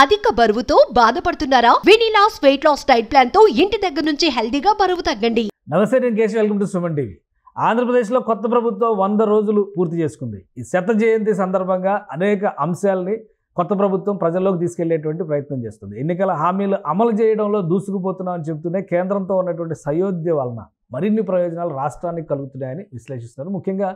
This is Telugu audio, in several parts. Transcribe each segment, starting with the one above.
అధిక బరువుతో బాధపడుతున్నారా? వినీలాస్ వెయిట్ లాస్ డైట్ ప్లాన్ తో ఇంటి దగ్గర నుంచి హెల్దీగా బరువు తగ్గండి. నమస్తే, నేను Keshav. Welcome to Suman TV. ఆంధ్రప్రదేశ్లో కొత్త ప్రభుత్వం 100 రోజులు పూర్తి చేసుకుంది. ఈ శత జయంతి సందర్భంగా అనేక అంశాలని కొత్త ప్రభుత్వం ప్రజల్లోకి తీసుకెళ్లేటువంటి ప్రయత్నం చేస్తుంది. ఎన్నికల హామీలు అమలు చేయడంలో దూసుకుపోతున్నామని చెబుతూనే కేంద్రంతో ఉన్నటువంటి సయోధ్య వలన మరిన్ని ప్రయోజనాలు రాష్ట్రానికి కలుగుతున్నాయని విశ్లేషిస్తున్నారు. ముఖ్యంగా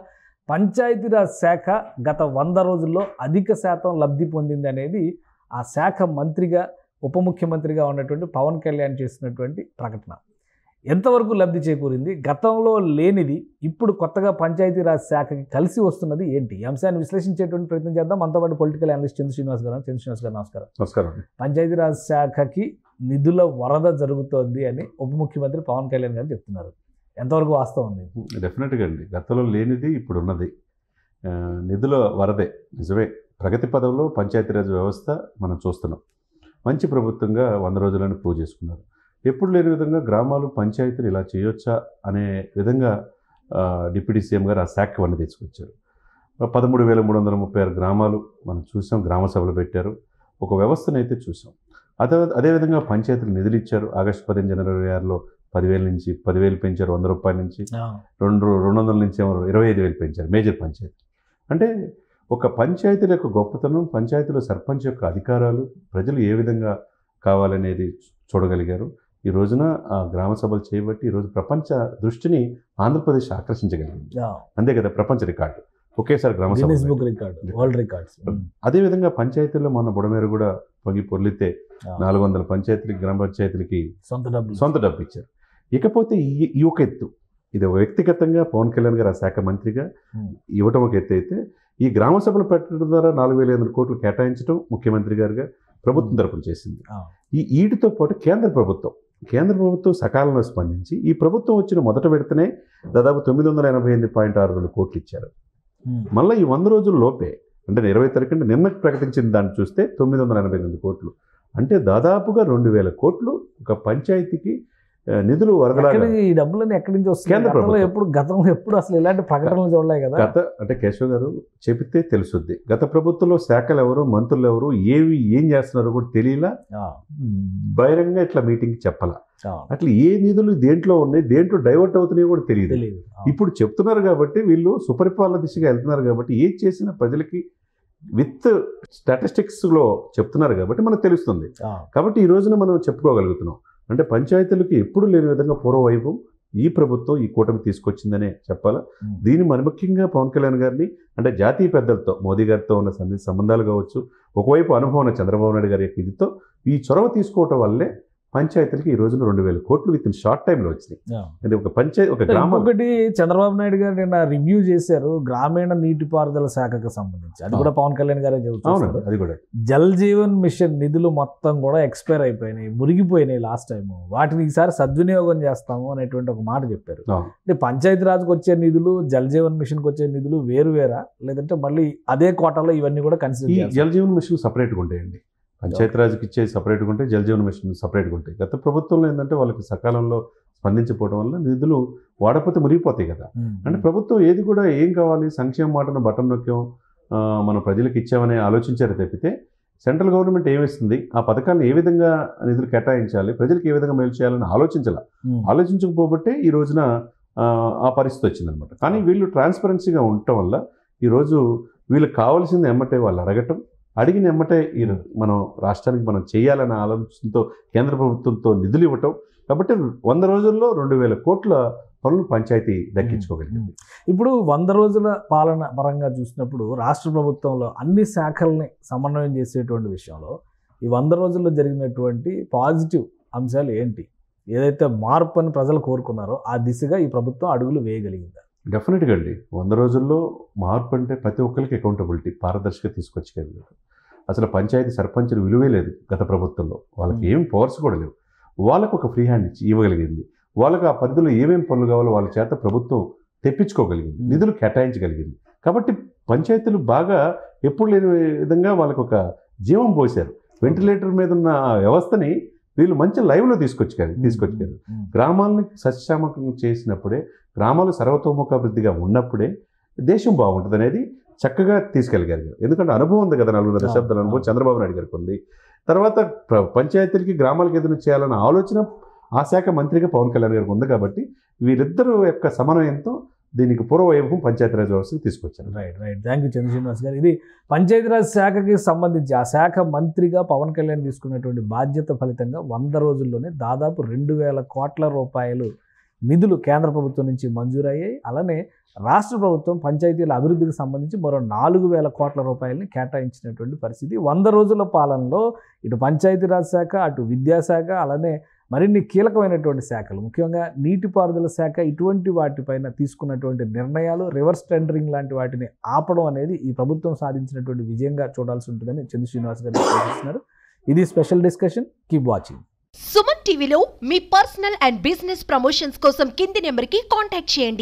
పంచాయతీరాజ్ శాఖ గత 100 రోజుల్లో అధిక శాతం లబ్ధి పొందింది అనేది ఆ శాఖ మంత్రిగా ఉప ముఖ్యమంత్రిగా ఉన్నటువంటి పవన్ కళ్యాణ్ చేసినటువంటి ప్రకటన. ఎంతవరకు లబ్ధి చేకూరింది, గతంలో లేనిది ఇప్పుడు కొత్తగా పంచాయతీరాజ్ శాఖకి కలిసి వస్తున్నది ఏంటి? ఈ అంశాన్ని విశ్లేషించేటువంటి ప్రయత్నం చేద్దాం. మనతో పాటు పొలిటికల్ అనలిస్ట్ చంద్ర శ్రీనివాస్ గారు. నమస్కారం. నమస్కారం. పంచాయతీరాజ్ శాఖకి నిధుల వరద జరుగుతోంది అని ఉప ముఖ్యమంత్రి పవన్ కళ్యాణ్ గారు చెప్తున్నారు. ఎంతవరకు వాస్తవం ఉంది? డెఫినెట్గా అండి. గతంలో లేనిది ఇప్పుడు ఉన్నది. నిధుల వరదే నిజమే. ప్రగతి పదంలో పంచాయతీరాజ్ వ్యవస్థ మనం చూస్తున్నాం. మంచి ప్రభుత్వంగా 100 రోజులను ప్రూవ్ చేసుకున్నారు. ఎప్పుడు లేని విధంగా గ్రామాలు పంచాయతీలు ఇలా చేయొచ్చా అనే విధంగా డిప్యూటీ సీఎం గారు ఆ శాఖ వన్నీ తెచ్చుకొచ్చారు. 13,336 గ్రామాలు మనం చూసాం. గ్రామ సభలు పెట్టారు. ఒక వ్యవస్థను అయితే చూసాం. అదేవిధంగా పంచాయతీలు నిధులు ఇచ్చారు. ఆగస్టు 15 జనవరి 2026లో 10,000 నుంచి 10,000 పెంచారు. 100 రూపాయల నుంచి 200 నుంచి 25,000 పెంచారు మేజర్ పంచాయతీ. అంటే ఒక పంచాయతీల యొక్క గొప్పతనం, పంచాయతీలో సర్పంచ్ యొక్క అధికారాలు, ప్రజలు ఏ విధంగా కావాలనేది చూడగలిగారు. ఈ రోజున ఆ గ్రామ సభలు చేయబట్టి ఈరోజు ప్రపంచ దృష్టిని ఆంధ్రప్రదేశ్ ఆకర్షించగలిగింది. అంతే కదా, ప్రపంచ రికార్డు ఒకేసారి గ్రామ సభ, వరల్డ్ రికార్డ్స్. అదేవిధంగా పంచాయతీల్లో మొన్న బుడమేరు కూడా పొంగి పొర్లితే 400 పంచాయతీలకి, గ్రామ పంచాయతీలకి సొంత డబ్బు ఇచ్చారు. ఇకపోతే ఈ ఒక ఎత్తు, ఇది వ్యక్తిగతంగా పవన్ కళ్యాణ్ గారు ఆ శాఖ మంత్రిగా ఇవ్వటం ఒక ఎత్తు అయితే, ఈ గ్రామ సభలు పెట్టడం ద్వారా 4,500 కోట్లు కేటాయించడం ముఖ్యమంత్రి గారుగా ప్రభుత్వం తరపున చేసింది. వీటితో పాటు కేంద్ర ప్రభుత్వం సకాలంలో స్పందించి ఈ ప్రభుత్వం వచ్చిన మొదట విడతనే దాదాపు 988.62 కోట్లు ఇచ్చారు. మళ్ళీ ఈ 100 రోజుల లోపే, అంటే 20 తారీఖు నిన్న ప్రకటించిన దాన్ని చూస్తే 988 కోట్లు, అంటే దాదాపుగా 2,000 కోట్లు ఒక పంచాయతీకి నిధులు వరదలాగా. ఈ డబ్బులన్నీ ఎక్కడి నుంచి వస్తాయి? గతంలో ఎప్పుడు అసలు ఇలాంటి ప్రకటనలు చూడలేదు కదా. అంటే కేశవ్ గారు చెబితే తెలుసుద్ది. గత ప్రభుత్వంలో శాఖలు ఎవరు, మంత్రులు ఎవరు, ఏం చేస్తున్నారో కూడా తెలియలా, బహిరంగ ఇట్లా మీటింగ్ చెప్పాల. అట్లా ఏ నిధులు దేంట్లో ఉన్నాయి, దేంట్లో డైవర్ట్ అవుతున్నాయో కూడా తెలియదు. ఇప్పుడు చెప్తున్నారు కాబట్టి, వీళ్ళు సుపరిపాలన దిశగా వెళ్తున్నారు కాబట్టి, ఏది చేసినా ప్రజలకి విత్ స్టాటిస్టిక్స్లో చెప్తున్నారు కాబట్టి మనకు తెలుస్తుంది. కాబట్టి ఈ రోజున మనం చెప్పుకోగలుగుతున్నాం. అంటే పంచాయతీలకి ఎప్పుడు లేని విధంగా పూర్వవైభవం ఈ ప్రభుత్వం, ఈ కూటమి తీసుకొచ్చిందనే చెప్పాలా. దీన్ని మరి ముఖ్యంగా పవన్ కళ్యాణ్ గారిని, అంటే జాతీయ పెద్దలతో, మోదీ గారితో ఉన్న సంబంధాలు కావచ్చు, ఒకవైపు అనుభవం చంద్రబాబు నాయుడు గారి యొక్క ఇదితో ఈ చొరవ తీసుకోవటం వల్లే పంచాయతీలకి ఈ రోజున 2,000 కోట్లు విత్ ఇన్ షార్ట్ టైంలో వచ్చినాయి. అంటే ఒక గ్రామం. ఒకటి చంద్రబాబు నాయుడు గారు నిన్న రివ్యూ చేశారు గ్రామీణ నీటిపారుదల శాఖకు సంబంధించి. అది కూడా పవన్ కళ్యాణ్ గారే చెబుతున్నారు. అది కూడా జల్ జీవన్ మిషన్ నిధులు మొత్తం కూడా ఎక్స్పైర్ అయిపోయినాయి, మురిగిపోయినాయి లాస్ట్ టైం. వాటిని ఈసారి సద్వినియోగం చేస్తాము అనేటువంటి ఒక మాట చెప్పారు. అంటే పంచాయతీ రాజ్కి వచ్చే నిధులు, జల్ జీవన్ మిషన్కి వచ్చే నిధులు వేరువేరా, లేదంటే మళ్ళీ అదే కోటాలో ఇవన్నీ కూడా కన్సిడర్ చేయాలి? జల్ జీవన్ మిషన్ సపరేట్గా ఉంటాయండి. పంచాయతీరాజ్కి ఇచ్చే సపరేట్గా ఉంటాయి, జల్ జీవన్ మిషన్ సపరేట్గా ఉంటాయి. గత ప్రభుత్వంలో ఏంటంటే వాళ్ళకి సకాలంలో స్పందించకపోవడం వల్ల నిధులు వాడకపోతే మురిగిపోతాయి కదా. అంటే ప్రభుత్వం ఏది కూడా ఏం కావాలి, సంక్షేమ మాటను బటన్ నొక్కాం, మన ప్రజలకు ఇచ్చామని ఆలోచించారు తప్పితే, సెంట్రల్ గవర్నమెంట్ ఏమిస్తుంది, ఆ పథకాలను ఏ విధంగా నిధులు కేటాయించాలి, ప్రజలకు ఏ విధంగా మేలు చేయాలని ఆలోచించకపోబట్టే ఈ రోజున ఆ పరిస్థితి వచ్చిందనమాట. కానీ వీళ్ళు ట్రాన్స్పరెన్సీగా ఉండటం వల్ల ఈరోజు వీళ్ళకి కావాల్సింది ఎమ్మటే వాళ్ళు అడిగిన ఎమ్మటే మనం రాష్ట్రానికి మనం చేయాలన్న ఆలోచనతో కేంద్ర ప్రభుత్వంతో నిధులు ఇవ్వటం కాబట్టి 100 రోజుల్లో 2,000 కోట్ల పనులు పంచాయతీ దక్కించుకోగలిగింది. ఇప్పుడు 100 రోజుల పాలన పరంగా చూసినప్పుడు రాష్ట్ర ప్రభుత్వంలో అన్ని శాఖల్ని సమన్వయం చేసేటువంటి విషయంలో ఈ 100 రోజుల్లో జరిగినటువంటి పాజిటివ్ అంశాలు ఏంటి? ఏదైతే మార్పు అని ప్రజలు కోరుకున్నారో ఆ దిశగా ఈ ప్రభుత్వం అడుగులు వేయగలిగిందా? డెఫినెట్గా అండి. 100 రోజుల్లో మార్పు అంటే ప్రతి ఒక్కరికి అకౌంటబిలిటీ, పారదర్శకత తీసుకొచ్చగలిగారు. అసలు పంచాయతీ సర్పంచులు విలువే లేదు గత ప్రభుత్వంలో. వాళ్ళకి ఏం పవర్స్ కూడా లేవు. వాళ్ళకు ఒక ఫ్రీ హ్యాండ్ ఇవ్వగలిగింది. వాళ్ళకు ఆ పరిధిలో ఏమేమి పనులు కావాలో వాళ్ళ చేత ప్రభుత్వం తెప్పించుకోగలిగింది, నిధులు కేటాయించగలిగింది. కాబట్టి పంచాయతీలు బాగా ఎప్పుడు లేని విధంగా వాళ్ళకు ఒక జీవం పోశారు. వెంటిలేటర్ మీద ఉన్న వ్యవస్థని వీళ్ళు మంచి లైవ్లో తీసుకొచ్చారు. గ్రామాలని సస్యశ్యామకం చేసినప్పుడే, గ్రామాలు సర్వతోముఖాభివృద్ధిగా ఉన్నప్పుడే దేశం బాగుంటుంది అనేది చక్కగా తీసుకెళ్ళగలిగారు. ఎందుకంటే అనుభవం ఉంది కదా, 4 దశాబ్దాల అనుభవం చంద్రబాబు నాయుడు గారికి ఉంది. తర్వాత పంచాయతీలకి గ్రామాలకు ఏదైనా చేయాలన్న ఆలోచన ఆ శాఖ మంత్రిగా పవన్ కళ్యాణ్ గారికి ఉంది కాబట్టి వీరిద్దరూ యొక్క సమన్వయంతో దీనికి పూర్వవైభవం పంచాయతీరాజ్ వ్యవస్థకు తీసుకొచ్చారు. రైట్. థ్యాంక్ యూ చంద్ర శ్రీనివాస్ గారు. ఇది పంచాయతీరాజ్ శాఖకి సంబంధించి ఆ శాఖ మంత్రిగా పవన్ కళ్యాణ్ తీసుకున్నటువంటి బాధ్యత ఫలితంగా 100 రోజుల్లోనే దాదాపు 2,000 కోట్ల రూపాయలు నిధులు కేంద్ర ప్రభుత్వం నుంచి మంజూరయ్యాయి. అలానే రాష్ట్ర ప్రభుత్వం పంచాయతీల అభివృద్ధికి సంబంధించి మరో 4,000 కోట్ల రూపాయలని కేటాయించినటువంటి పరిస్థితి. 100 రోజుల పాలనలో ఇటు పంచాయతీరాజ్ శాఖ, అటు విద్యాశాఖ, అలానే మరిన్ని కీలకమైనటువంటి శాఖలు, ముఖ్యంగా నీటిపారుదల శాఖ ఇటువంటి వాటిపైన తీసుకున్నటువంటి నిర్ణయాలు, రివర్స్ టెండరింగ్ లాంటి వాటిని ఆపడం అనేది ఈ ప్రభుత్వం సాధించినటువంటి విజయంగా చూడాల్సి ఉంటుందని చంద్ర శ్రీనివాస్ గారు తెలియజేస్తున్నారు. ఇది special discussion. Keep watching. Suman టీవీలో మీ పర్సనల్ అండ్ బిజినెస్ ప్రమోషన్స్ కోసం కింది నెంబర్కి కాంటాక్ట్ చేయండి.